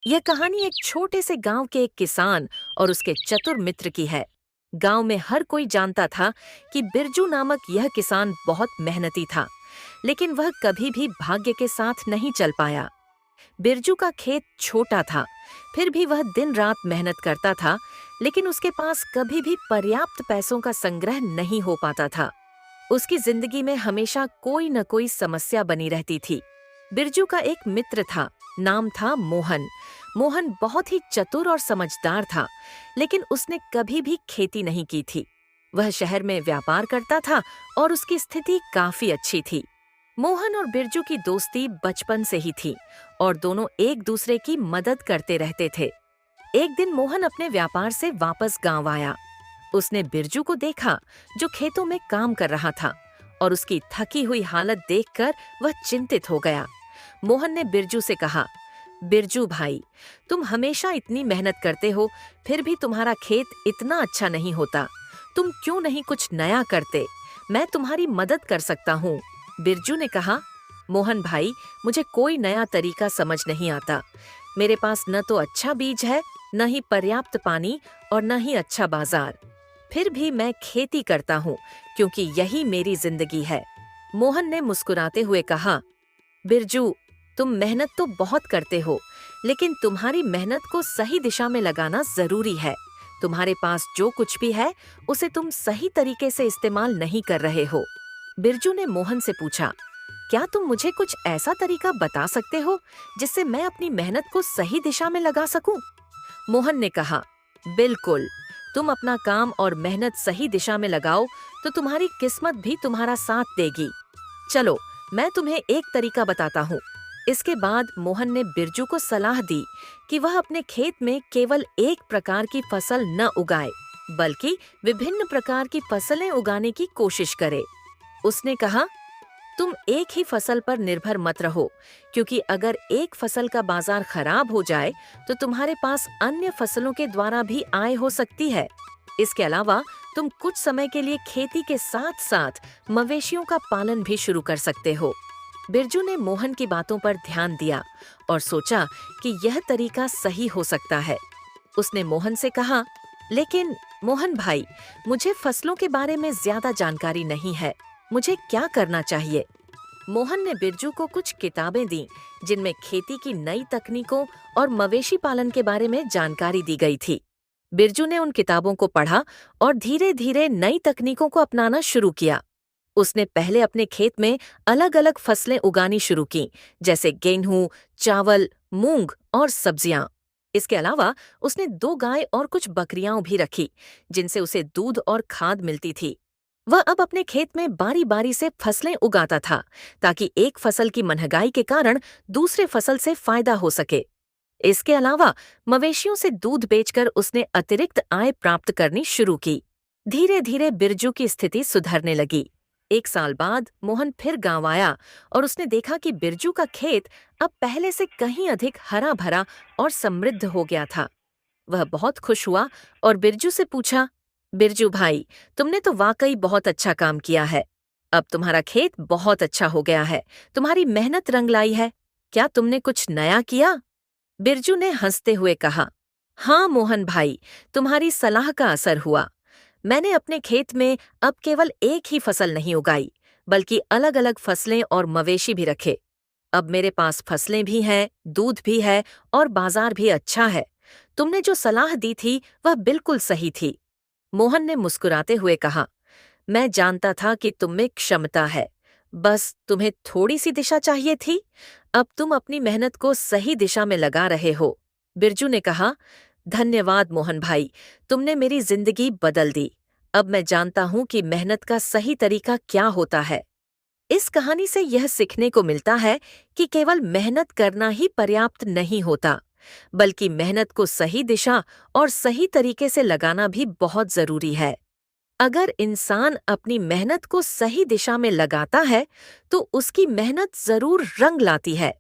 यह कहानी एक छोटे से गांव के एक किसान और उसके चतुर मित्र की है। गांव में हर कोई जानता था कि बिरजू नामक यह किसान बहुत मेहनती था, लेकिन वह कभी भी भाग्य के साथ नहीं चल पाया। बिरजू का खेत छोटा था, फिर भी वह दिन रात मेहनत करता था, लेकिन उसके पास कभी भी पर्याप्त पैसों का संग्रह नहीं हो पाता था। उसकी जिंदगी में हमेशा कोई न कोई समस्या बनी रहती थी। बिरजू का एक मित्र था, नाम था मोहन। मोहन बहुत ही चतुर और समझदार था, लेकिन उसने कभी भी खेती नहीं की थी। वह शहर में व्यापार करता था और उसकी स्थिति काफी अच्छी थी। मोहन और बिरजू की दोस्ती बचपन से ही थी और दोनों एक दूसरे की मदद करते रहते थे। एक दिन मोहन अपने व्यापार से वापस गांव आया। उसने बिरजू को देखा, जो खेतों में काम कर रहा था, और उसकी थकी हुई हालत देखकर वह चिंतित हो गया। मोहन ने बिरजू से कहा, बिरजू भाई, तुम हमेशा इतनी मेहनत करते हो, फिर भी तुम्हारा खेत इतना अच्छा नहीं होता। तुम क्यों नहीं कुछ नया करते? मैं तुम्हारी मदद कर सकता हूँ। बिरजू ने कहा, मोहन भाई, मुझे कोई नया तरीका समझ नहीं आता। मेरे पास न तो अच्छा बीज है, न ही पर्याप्त पानी, और न ही अच्छा बाजार। फिर भी मैं खेती करता हूँ, क्योंकि यही मेरी जिंदगी है। मोहन ने मुस्कुराते हुए कहा, बिरजू, तुम मेहनत तो बहुत करते हो, लेकिन तुम्हारी मेहनत को सही दिशा में लगाना जरूरी है। तुम्हारे पास जो कुछ भी है, उसे तुम सही तरीके से इस्तेमाल नहीं कर रहे हो। बिरजू ने मोहन से पूछा, क्या तुम मुझे कुछ ऐसा तरीका बता सकते हो जिससे मैं अपनी मेहनत को सही दिशा में लगा सकूं? मोहन ने कहा, बिल्कुल। तुम अपना काम और मेहनत सही दिशा में लगाओ तो तुम्हारी किस्मत भी तुम्हारा साथ देगी। चलो, मैं तुम्हें एक तरीका बताता हूँ। इसके बाद मोहन ने बिरजू को सलाह दी कि वह अपने खेत में केवल एक प्रकार की फसल न उगाए, बल्कि विभिन्न प्रकार की फसलें उगाने की कोशिश करे। उसने कहा, तुम एक ही फसल पर निर्भर मत रहो, क्योंकि अगर एक फसल का बाजार खराब हो जाए तो तुम्हारे पास अन्य फसलों के द्वारा भी आय हो सकती है। इसके अलावा तुम कुछ समय के लिए खेती के साथ साथ मवेशियों का पालन भी शुरू कर सकते हो। बिरजू ने मोहन की बातों पर ध्यान दिया और सोचा कि यह तरीका सही हो सकता है। उसने मोहन से कहा, लेकिन मोहन भाई, मुझे फसलों के बारे में ज्यादा जानकारी नहीं है। मुझे क्या करना चाहिए? मोहन ने बिरजू को कुछ किताबें दी, जिनमें खेती की नई तकनीकों और मवेशी पालन के बारे में जानकारी दी गई थी। बिरजू ने उन किताबों को पढ़ा और धीरे धीरे नई तकनीकों को अपनाना शुरू किया। उसने पहले अपने खेत में अलग अलग फसलें उगानी शुरू की, जैसे गेहूं, चावल, मूंग और सब्जियां। इसके अलावा उसने 2 गाय और कुछ बकरियां भी रखी, जिनसे उसे दूध और खाद मिलती थी। वह अब अपने खेत में बारी बारी से फसलें उगाता था, ताकि एक फसल की महंगाई के कारण दूसरे फसल से फायदा हो सके। इसके अलावा मवेशियों से दूध बेचकर उसने अतिरिक्त आय प्राप्त करनी शुरू की। धीरे धीरे बिरजू की स्थिति सुधरने लगी। एक साल बाद मोहन फिर गांव आया और उसने देखा कि बिरजू का खेत अब पहले से कहीं अधिक हरा भरा और समृद्ध हो गया था। वह बहुत खुश हुआ और बिरजू से पूछा, बिरजू भाई, तुमने तो वाकई बहुत अच्छा काम किया है। अब तुम्हारा खेत बहुत अच्छा हो गया है। तुम्हारी मेहनत रंग लाई है। क्या तुमने कुछ नया किया? बिरजू ने हंसते हुए कहा, हाँ मोहन भाई, तुम्हारी सलाह का असर हुआ। मैंने अपने खेत में अब केवल एक ही फसल नहीं उगाई, बल्कि अलग अलग फसलें और मवेशी भी रखे। अब मेरे पास फसलें भी हैं, दूध भी है और बाजार भी अच्छा है। तुमने जो सलाह दी थी वह बिल्कुल सही थी। मोहन ने मुस्कुराते हुए कहा, मैं जानता था कि तुम में क्षमता है, बस तुम्हें थोड़ी सी दिशा चाहिए थी। अब तुम अपनी मेहनत को सही दिशा में लगा रहे हो। बिरजू ने कहा, धन्यवाद मोहन भाई, तुमने मेरी जिंदगी बदल दी। अब मैं जानता हूँ कि मेहनत का सही तरीका क्या होता है। इस कहानी से यह सीखने को मिलता है कि केवल मेहनत करना ही पर्याप्त नहीं होता, बल्कि मेहनत को सही दिशा और सही तरीके से लगाना भी बहुत जरूरी है। अगर इंसान अपनी मेहनत को सही दिशा में लगाता है, तो उसकी मेहनत जरूर रंग लाती है।